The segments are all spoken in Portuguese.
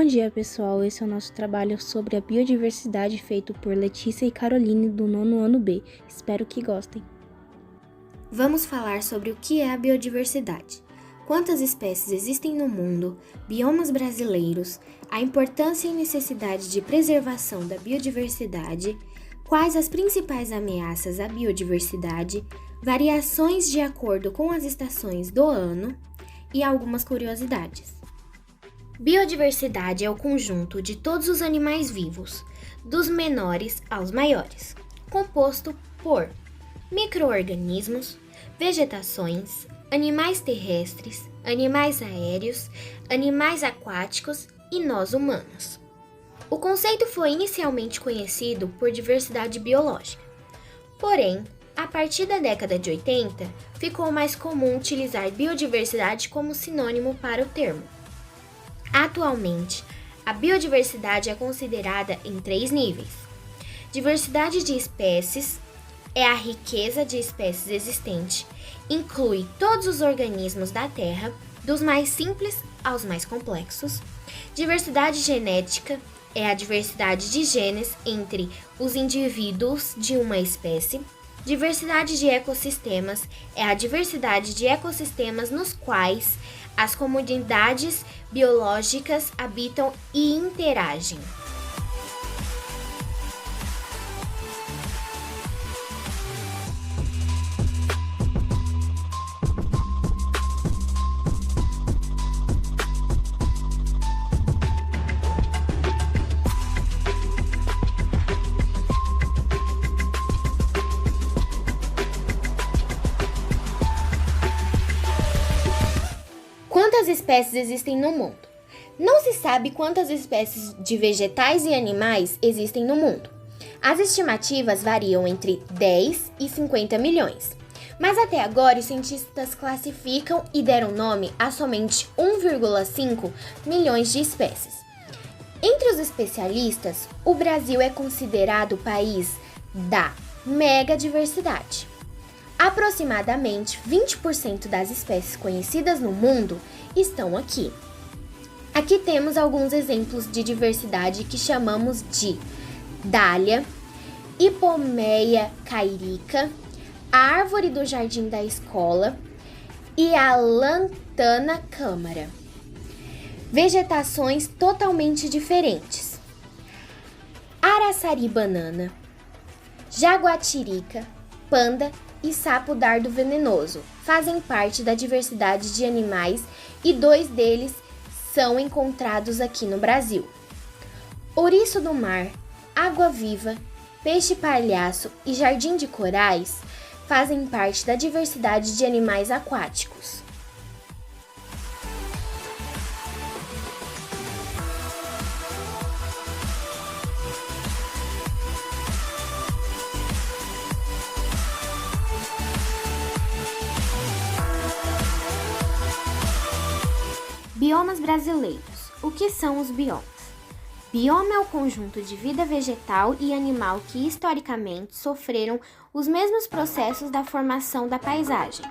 Bom dia, pessoal. Esse é o nosso trabalho sobre a biodiversidade feito por Letícia e Caroline do 9º ano B. Espero que gostem. Vamos falar sobre o que é a biodiversidade. Quantas espécies existem no mundo, biomas brasileiros, a importância e necessidade de preservação da biodiversidade, quais as principais ameaças à biodiversidade, variações de acordo com as estações do ano e algumas curiosidades. Biodiversidade é o conjunto de todos os animais vivos, dos menores aos maiores, composto por micro-organismos, vegetações, animais terrestres, animais aéreos, animais aquáticos e nós humanos. O conceito foi inicialmente conhecido por diversidade biológica. Porém, a partir da década de 80, ficou mais comum utilizar biodiversidade como sinônimo para o termo. Atualmente, a biodiversidade é considerada em 3 níveis. Diversidade de espécies é a riqueza de espécies existente, inclui todos os organismos da Terra, dos mais simples aos mais complexos. Diversidade genética é a diversidade de genes entre os indivíduos de uma espécie. Diversidade de ecossistemas é a diversidade de ecossistemas nos quais as comunidades biológicas habitam e interagem. Quantas espécies existem no mundo? Não se sabe quantas espécies de vegetais e animais existem no mundo. As estimativas variam entre 10 e 50 milhões. Mas até agora os cientistas classificam e deram nome a somente 1,5 milhões de espécies. Entre os especialistas, o Brasil é considerado o país da megadiversidade. Aproximadamente 20% das espécies conhecidas no mundo estão aqui. Aqui temos alguns exemplos de diversidade que chamamos de dália, hipomeia cairica, a árvore do jardim da escola e a lantana câmara. Vegetações totalmente diferentes. Araçari banana, jaguatirica, panda e sapo dardo venenoso fazem parte da diversidade de animais e 2 deles são encontrados aqui no Brasil. Ouriço do mar, água-viva, peixe-palhaço e jardim de corais fazem parte da diversidade de animais aquáticos. Biomas brasileiros. O que são os biomas? Bioma é o conjunto de vida vegetal e animal que historicamente sofreram os mesmos processos da formação da paisagem,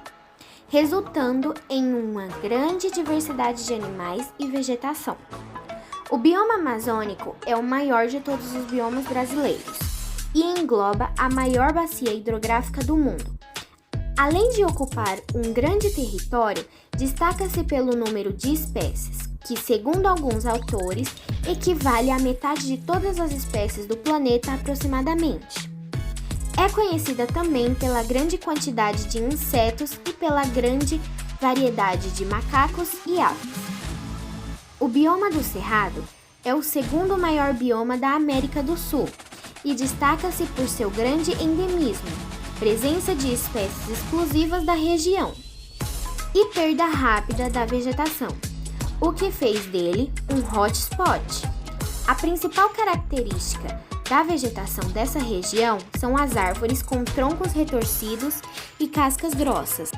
resultando em uma grande diversidade de animais e vegetação. O bioma amazônico é o maior de todos os biomas brasileiros e engloba a maior bacia hidrográfica do mundo. Além de ocupar um grande território, destaca-se pelo número de espécies, que, segundo alguns autores, equivale à metade de todas as espécies do planeta aproximadamente. É conhecida também pela grande quantidade de insetos e pela grande variedade de macacos e aves. O bioma do Cerrado é o segundo maior bioma da América do Sul e destaca-se por seu grande endemismo, presença de espécies exclusivas da região e perda rápida da vegetação, o que fez dele um hotspot. A principal característica da vegetação dessa região são as árvores com troncos retorcidos e cascas grossas.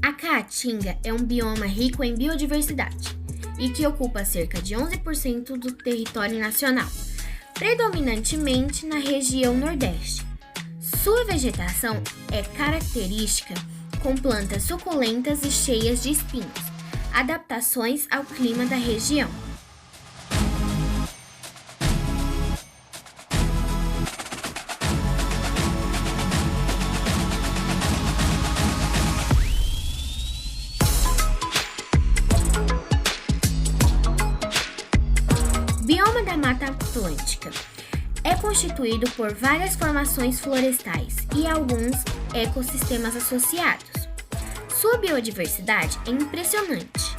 A Caatinga é um bioma rico em biodiversidade. e que ocupa cerca de 11% do território nacional, predominantemente na região Nordeste. Sua vegetação é característica, com plantas suculentas e cheias de espinhos, adaptações ao clima da região. Bioma da Mata Atlântica é constituído por várias formações florestais e alguns ecossistemas associados. Sua biodiversidade é impressionante.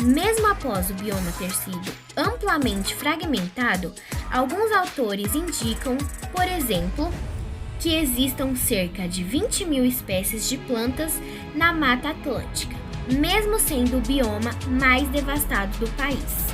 Mesmo após o bioma ter sido amplamente fragmentado, alguns autores indicam, por exemplo, que existam cerca de 20 mil espécies de plantas na Mata Atlântica, mesmo sendo o bioma mais devastado do país.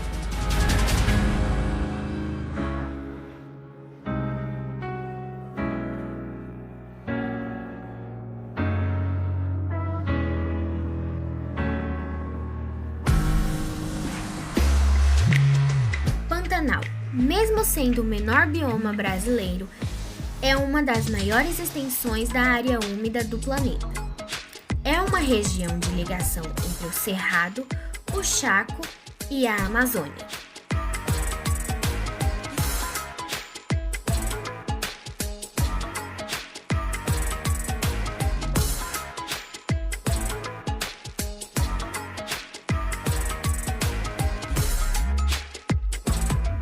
Pantanal, mesmo sendo o menor bioma brasileiro, é uma das maiores extensões da área úmida do planeta. É uma região de ligação entre o Cerrado, o Chaco e a Amazônia.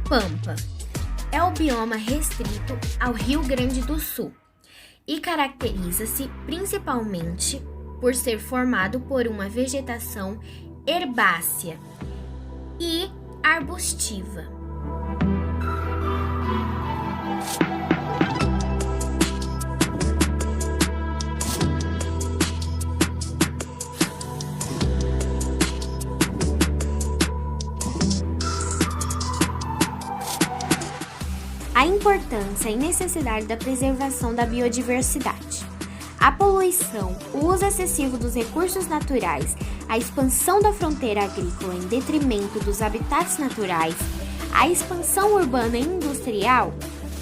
Pampa é o bioma restrito ao Rio Grande do Sul e caracteriza-se principalmente por ser formado por uma vegetação herbácea e arbustiva. A importância e necessidade da preservação da biodiversidade. A poluição, o uso excessivo dos recursos naturais, a expansão da fronteira agrícola em detrimento dos habitats naturais, a expansão urbana e industrial,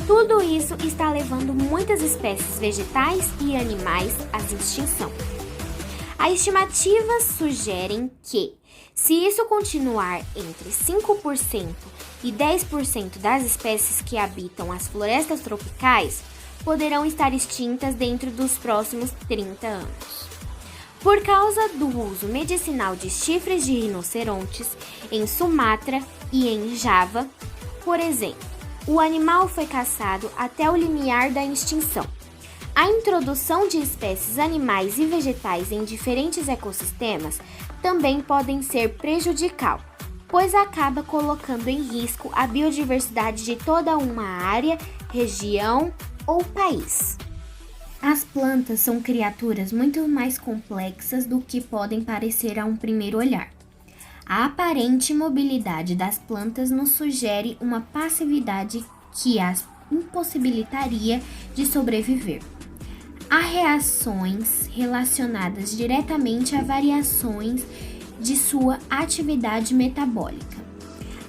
tudo isso está levando muitas espécies vegetais e animais à extinção. As estimativas sugerem que, se isso continuar entre 5% e 10% das espécies que habitam as florestas tropicais poderão estar extintas dentro dos próximos 30 anos. Por causa do uso medicinal de chifres de rinocerontes em Sumatra e em Java, por exemplo, o animal foi caçado até o limiar da extinção. A introdução de espécies animais e vegetais em diferentes ecossistemas também podem ser prejudicial, pois acaba colocando em risco a biodiversidade de toda uma área, região ou país. As plantas são criaturas muito mais complexas do que podem parecer a um primeiro olhar. A aparente imobilidade das plantas nos sugere uma passividade que as impossibilitaria de sobreviver. Há reações relacionadas diretamente a variações de sua atividade metabólica.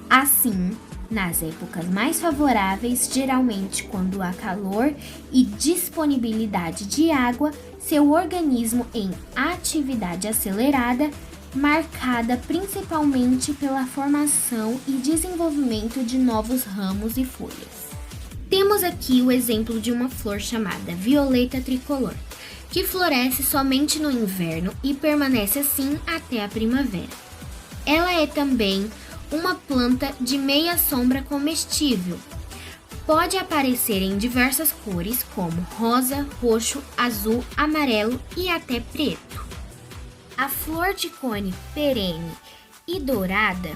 Assim, nas épocas mais favoráveis, geralmente quando há calor e disponibilidade de água, seu organismo em atividade acelerada, marcada principalmente pela formação e desenvolvimento de novos ramos e folhas. Temos aqui o exemplo de uma flor chamada violeta tricolor, que floresce somente no inverno e permanece assim até a primavera. Ela é também uma planta de meia sombra comestível. Pode aparecer em diversas cores, como rosa, roxo, azul, amarelo e até preto. A flor de cone perene e dourada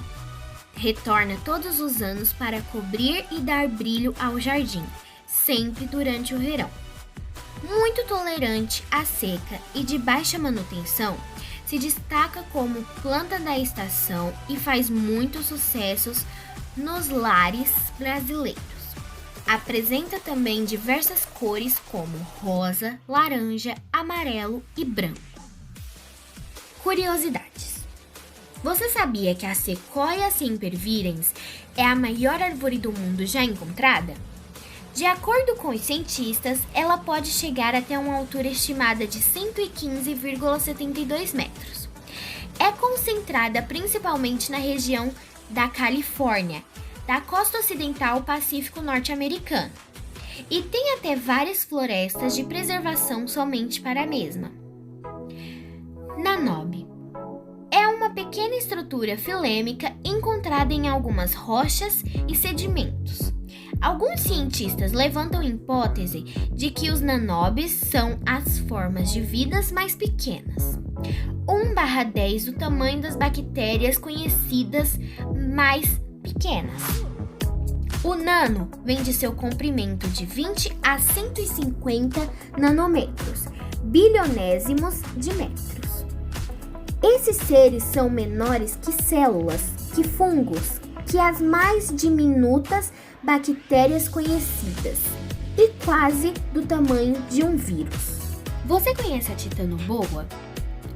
retorna todos os anos para cobrir e dar brilho ao jardim, sempre durante o verão. Muito tolerante à seca e de baixa manutenção, se destaca como planta da estação e faz muitos sucessos nos lares brasileiros. Apresenta também diversas cores como rosa, laranja, amarelo e branco. Curiosidades. Você sabia que a Sequoia sempervirens é a maior árvore do mundo já encontrada? De acordo com os cientistas, ela pode chegar até uma altura estimada de 115,72 metros. É concentrada principalmente na região da Califórnia, da costa ocidental Pacífico norte-americano, e tem até várias florestas de preservação somente para a mesma. Nanobe é uma pequena estrutura filêmica encontrada em algumas rochas e sedimentos. Alguns cientistas levantam a hipótese de que os nanobes são as formas de vidas mais pequenas, 1/10 do tamanho das bactérias conhecidas mais pequenas. O nano vem de seu comprimento de 20 a 150 nanômetros, bilionésimos de metros. Esses seres são menores que células, que fungos, que as mais diminutas bactérias conhecidas e quase do tamanho de um vírus. Você conhece a titanoboa?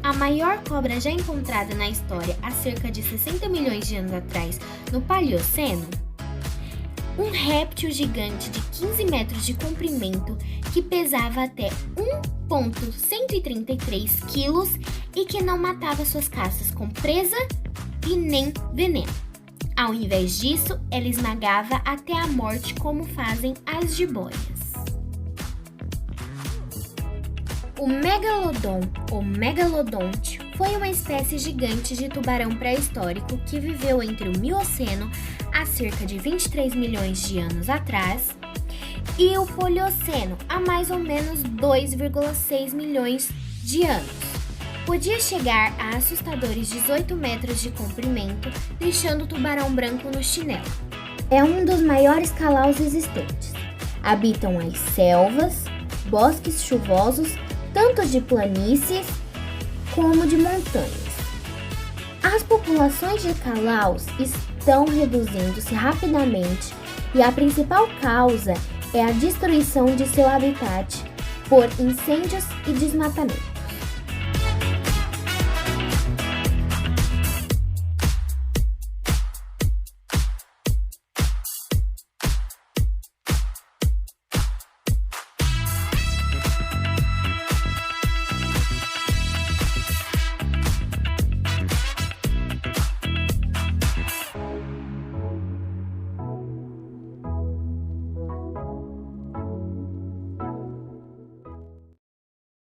A maior cobra já encontrada na história há cerca de 60 milhões de anos atrás no Paleoceno? Um réptil gigante de 15 metros de comprimento que pesava até 1,133 quilos e que não matava suas caças com presa e nem veneno. Ao invés disso, ela esmagava até a morte, como fazem as jiboias. O megalodon, ou megalodonte, foi uma espécie gigante de tubarão pré-histórico que viveu entre o Mioceno, há cerca de 23 milhões de anos atrás, e o Polioceno, há mais ou menos 2,6 milhões de anos. Podia chegar a assustadores 18 metros de comprimento, deixando o tubarão branco no chinelo. É um dos maiores calaus existentes. Habitam as selvas, bosques chuvosos, tanto de planícies como de montanhas. As populações de calaus estão reduzindo-se rapidamente e a principal causa é a destruição de seu habitat por incêndios e desmatamento.